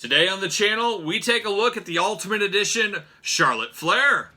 Today on the channel, we take a look at the Ultimate Edition Charlotte Flair.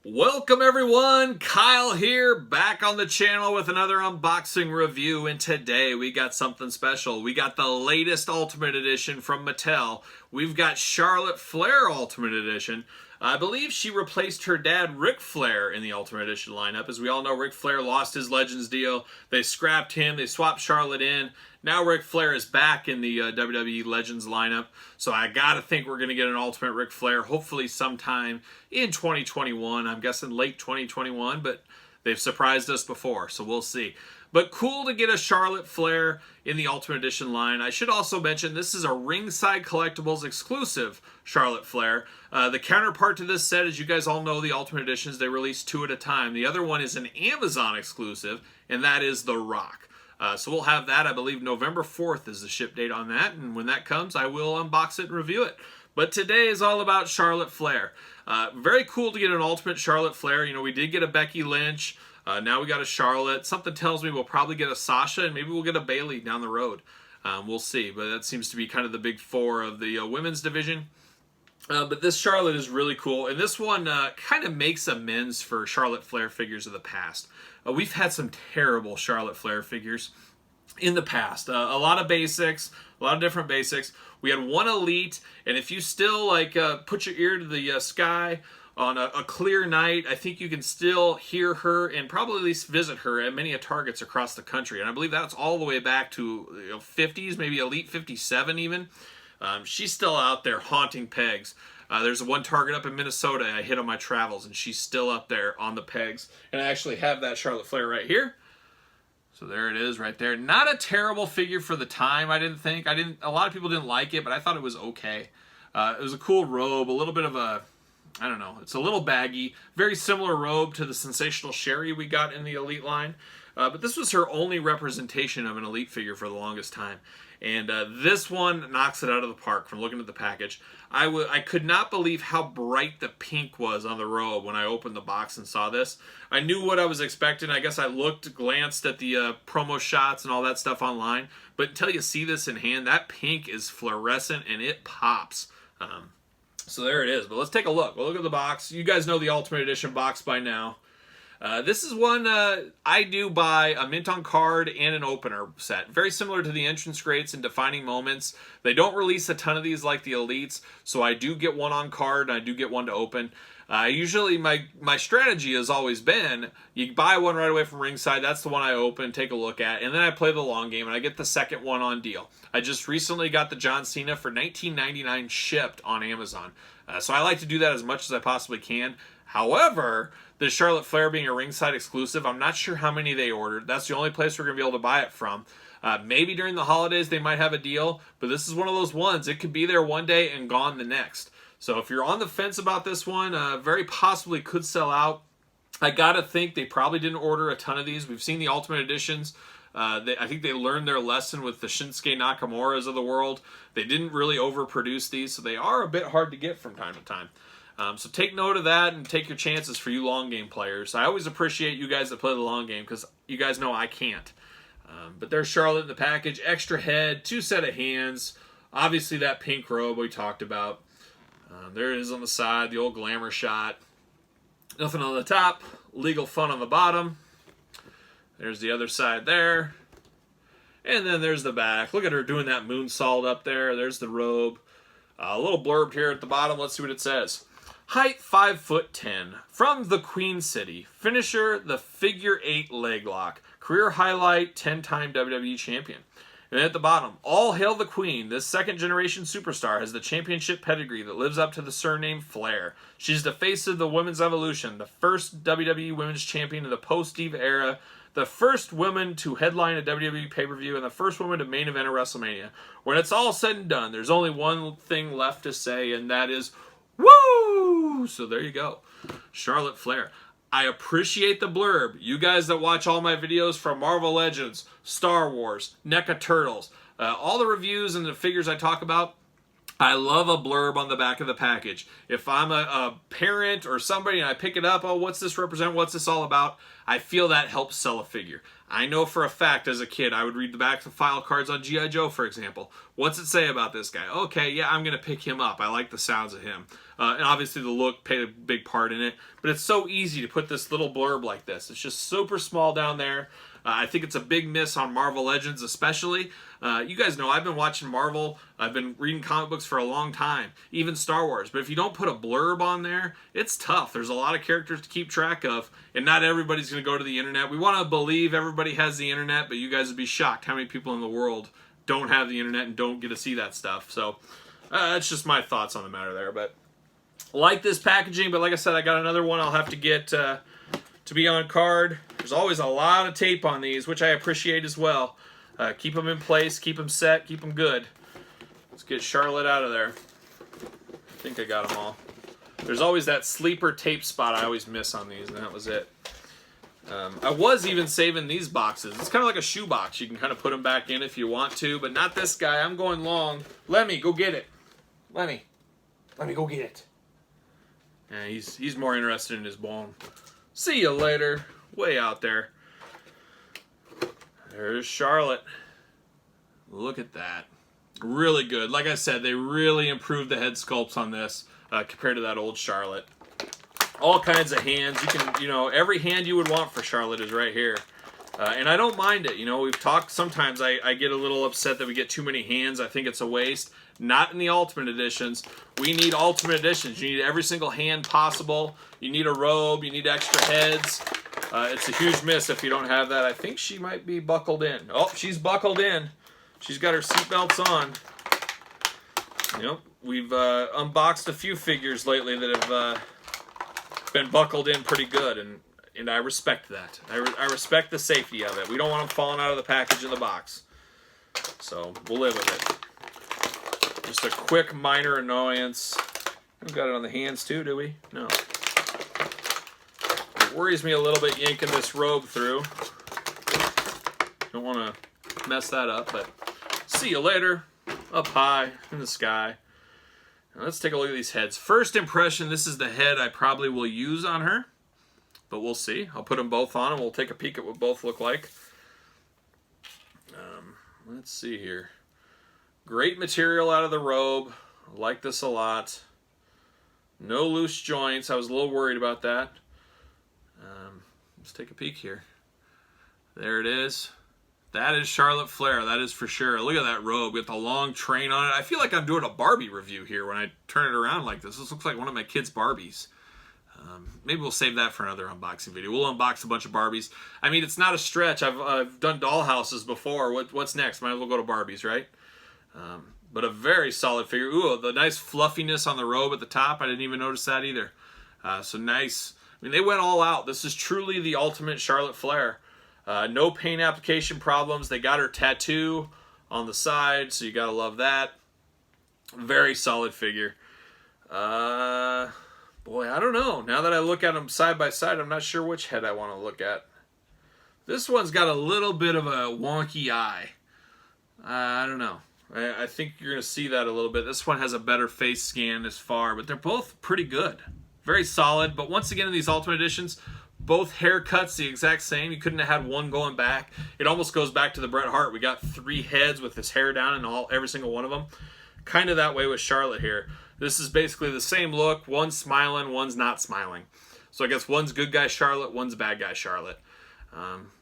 Welcome everyone, Kyle here, back on the channel with another unboxing review, and today we got something special. We got the latest Ultimate Edition from Mattel. We've got Charlotte Flair Ultimate Edition. I believe she replaced her dad, Ric Flair, in the Ultimate Edition lineup. As we all know, Ric Flair lost his Legends deal. They scrapped him. They swapped Charlotte in. Now Ric Flair is back in the WWE Legends lineup. So I gotta think we're gonna get an Ultimate Ric Flair, hopefully sometime in 2021. I'm guessing late 2021, but they've surprised us before, so we'll see. But cool to get a Charlotte Flair in the Ultimate Edition line. I should also mention this is a Ringside Collectibles exclusive Charlotte Flair. The counterpart to this set, as you guys all know, the Ultimate Editions, they release 2 at a time. The other one is an Amazon exclusive, and that is The Rock. So we'll have that, I believe November 4th is the ship date on that, and when that comes, I will unbox it and review it. But today is all about Charlotte Flair. Very cool to get an Ultimate Charlotte Flair. You know, we did get a Becky Lynch. Now we got a Charlotte. Something tells me we'll probably get a Sasha, and maybe we'll get a Bayley down the road. We'll see, but that seems to be kind of the big 4 of the women's division. But this Charlotte is really cool, and this one kind of makes amends for Charlotte Flair figures of the past. We've had some terrible Charlotte Flair figures in the past. A lot of basics, a lot of different basics. We had one Elite, and if you still like put your ear to the sky on a clear night, I think you can still hear her and probably at least visit her at many Targets across the country. And I believe that's all the way back to 50s, maybe Elite 57 even. She's still out there haunting pegs. There's one Target up in Minnesota I hit on my travels, and she's still up there on the pegs. And I actually have that Charlotte Flair right here. So there it is right there. Not a terrible figure for the time, I didn't think. A lot of people didn't like it, but I thought it was okay. It was a cool robe, a little bit of a, I don't know, it's a little baggy. Very similar robe to the Sensational Sherry we got in the Elite line. But this was her only representation of an Elite figure for the longest time. And this one knocks it out of the park from looking at the package. I could not believe how bright the pink was on the robe when I opened the box and saw this. I knew what I was expecting. I guess I glanced at the promo shots and all that stuff online. But until you see this in hand, that pink is fluorescent and it pops. So there it is. But let's take a look. We'll look at the box. You guys know the Ultimate Edition box by now. This is one I do buy a mint on card and an opener set. Very similar to the entrance greats and defining moments. They don't release a ton of these like the Elites, so I do get one on card and I do get one to open. Usually my strategy has always been, you buy one right away from Ringside, that's the one I open, take a look at, and then I play the long game and I get the second one on deal. I just recently got the John Cena for $19.99 shipped on Amazon. So I like to do that as much as I possibly can. However, the Charlotte Flair being a Ringside exclusive, I'm not sure how many they ordered. That's the only place we're going to be able to buy it from. Maybe during the holidays they might have a deal, but this is one of those ones. It could be there one day and gone the next. So if you're on the fence about this one, very possibly could sell out. I gotta think they probably didn't order a ton of these. We've seen the Ultimate Editions. I think they learned their lesson with the Shinsuke Nakamura's of the world. They didn't really overproduce these, so they are a bit hard to get from time to time. So take note of that and take your chances for you long game players. I always appreciate you guys that play the long game because you guys know I can't. But there's Charlotte in the package. Extra head, 2 set of hands. Obviously that pink robe we talked about. There it is on the side, the old glamour shot. Nothing on the top. Legal Fun on the bottom. There's the other side there. And then there's the back. Look at her doing that moonsault up there. There's the robe. A little blurb here at the bottom. Let's see what it says. Height 5'10", from the Queen City. Finisher, the figure 8 leg lock. Career highlight, 10-time WWE champion. And at the bottom, all hail the Queen. This second-generation superstar has the championship pedigree that lives up to the surname Flair. She's the face of the women's evolution, the first WWE women's champion in the post-Diva era, the first woman to headline a WWE pay-per-view, and the first woman to main event a WrestleMania. When it's all said and done, there's only one thing left to say, and that is, woo! So there you go. Charlotte Flair. I appreciate the blurb. You guys that watch all my videos from Marvel Legends, Star Wars, NECA Turtles, All the reviews and the figures I talk about, I love a blurb on the back of the package. If I'm a parent or somebody and I pick it up, oh, what's this represent? What's this all about? I feel that helps sell a figure. I know for a fact as a kid, I would read the back of file cards on G.I. Joe, for example. What's it say about this guy? Okay, yeah, I'm going to pick him up. I like the sounds of him. And obviously the look played a big part in it. But it's so easy to put this little blurb like this. It's just super small down there. I think it's a big miss on Marvel Legends especially. You guys know I've been watching Marvel. I've been reading comic books for a long time, even Star Wars. But if you don't put a blurb on there, it's tough. There's a lot of characters to keep track of, and not everybody's going to go to the internet. We want to believe everybody has the internet, but you guys would be shocked how many people in the world don't have the internet and don't get to see that stuff. So that's just my thoughts on the matter there. But I like this packaging, but like I said, I got another one I'll have to get to be on card. There's always a lot of tape on these, which I appreciate as well. Keep them in place, keep them set, keep them good. Let's get Charlotte out of there. I think I got them all. There's always that sleeper tape spot I always miss on these, and that was it. I was even saving these boxes. It's kind of like a shoe box. You can kind of put them back in if you want to, but not this guy. I'm going long. Lemmy, go get it. Lemmy, go get it. Yeah, he's more interested in his bone. See you later. Way out there. There's Charlotte. Look at that. Really good. Like I said, they really improved the head sculpts on this compared to that old Charlotte. All kinds of hands. You can, every hand you would want for Charlotte is right here. And I don't mind it. We've talked, sometimes I get a little upset that we get too many hands. I think it's a waste. Not in the Ultimate Editions. We need Ultimate Editions. You need every single hand possible. You need a robe. You need extra heads. It's a huge miss if you don't have that. I think she might be buckled in. Oh, she's buckled in. She's got her seatbelts on. We've unboxed a few figures lately that have been buckled in pretty good, and I respect that. I respect the safety of it. We don't want them falling out of the package in the box. So we'll live with it. Just a quick minor annoyance. We've got it on the hands too, do we? No. Worries me a little bit yanking this robe through. Don't want to mess that up, but see you later. Up high in the sky. Now let's take a look at these heads. First impression, this is the head I probably will use on her, but we'll see. I'll put them both on and we'll take a peek at what both look like. Let's see here. Great material out of the robe. I like this a lot. No loose joints. I was a little worried about that. Let's take a peek here. There it is. That is Charlotte Flair. That is for sure. Look at that robe with the long train on it. I feel like I'm doing a Barbie review here when I turn it around like this. This looks like one of my kids' Barbies. Maybe we'll save that for another unboxing video. We'll unbox a bunch of Barbies. I mean, it's not a stretch. I've done dollhouses before. What's next? Might as well go to Barbies, right? But a very solid figure. Ooh, the nice fluffiness on the robe at the top. I didn't even notice that either. So nice. I mean, they went all out. This is truly the ultimate Charlotte Flair. No paint application problems. They got her tattoo on the side, so you gotta love that. Very solid figure. Boy, I don't know. Now that I look at them side by side, I'm not sure which head I want to look at. This one's got a little bit of a wonky eye. I don't know. I think you're going to see that a little bit. This one has a better face scan this far, but they're both pretty good. Very solid, but once again in these Ultimate Editions, both haircuts the exact same. You couldn't have had one going back. It almost goes back to the Bret Hart. We got 3 heads with his hair down in every single one of them. Kind of that way with Charlotte here. This is basically the same look. One's smiling, one's not smiling. So I guess one's good guy Charlotte, one's bad guy Charlotte.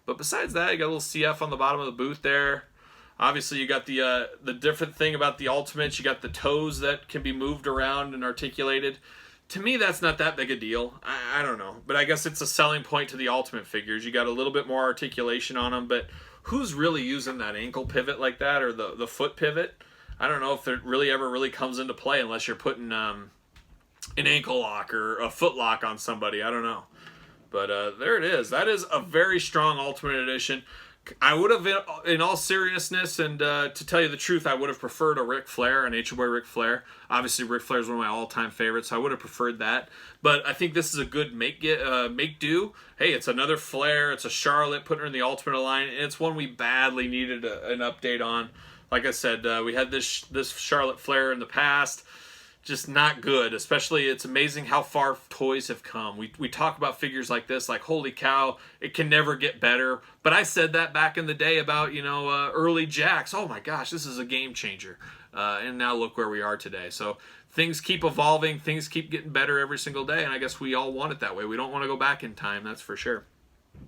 But besides that, you got a little CF on the bottom of the boot there. Obviously, you got the different thing about the Ultimates. You got the toes that can be moved around and articulated. To me, that's not that big a deal. I don't know. But I guess it's a selling point to the Ultimate figures. You got a little bit more articulation on them. But who's really using that ankle pivot like that or the foot pivot? I don't know if it really ever comes into play unless you're putting an ankle lock or a foot lock on somebody. I don't know. But there it is. That is a very strong Ultimate Edition. I would have, in all seriousness, and to tell you the truth, I would have preferred a Ric Flair, an Nature Boy Ric Flair. Obviously, Ric Flair is one of my all-time favorites, so I would have preferred that. But I think this is a good make do. Hey, it's another Flair. It's a Charlotte, putting her in the Ultimate line, and it's one we badly needed an update on. like I said, we had this Charlotte Flair in the past. Just not good, especially it's amazing how far toys have come. We talk about figures like this, like, holy cow, it can never get better. But I said that back in the day about, early Jacks. Oh my gosh, this is a game changer. And now look where we are today. So things keep evolving, things keep getting better every single day, and I guess we all want it that way. We don't want to go back in time, that's for sure.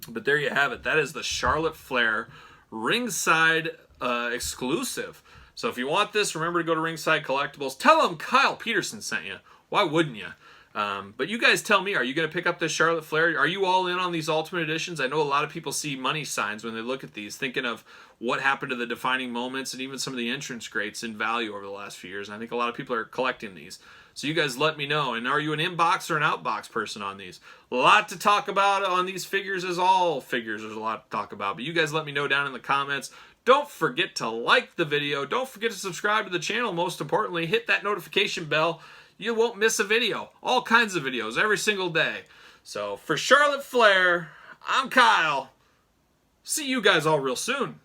But there you have it. That is the Charlotte Flair Ringside exclusive. So if you want this, remember to go to Ringside Collectibles. Tell them Kyle Peterson sent you. Why wouldn't you? But you guys tell me, are you going to pick up this Charlotte Flair? Are you all in on these Ultimate Editions? I know a lot of people see money signs when they look at these, thinking of what happened to the defining moments and even some of the entrance greats in value over the last few years. And I think a lot of people are collecting these. So you guys let me know. And are you an inbox or an outbox person on these? A lot to talk about on these figures, as all figures. There's a lot to talk about. But you guys let me know down in the comments. Don't forget to like the video. Don't forget to subscribe to the channel. Most importantly, hit that notification bell. You won't miss a video. All kinds of videos every single day. So for Charlotte Flair, I'm Kyle. See you guys all real soon.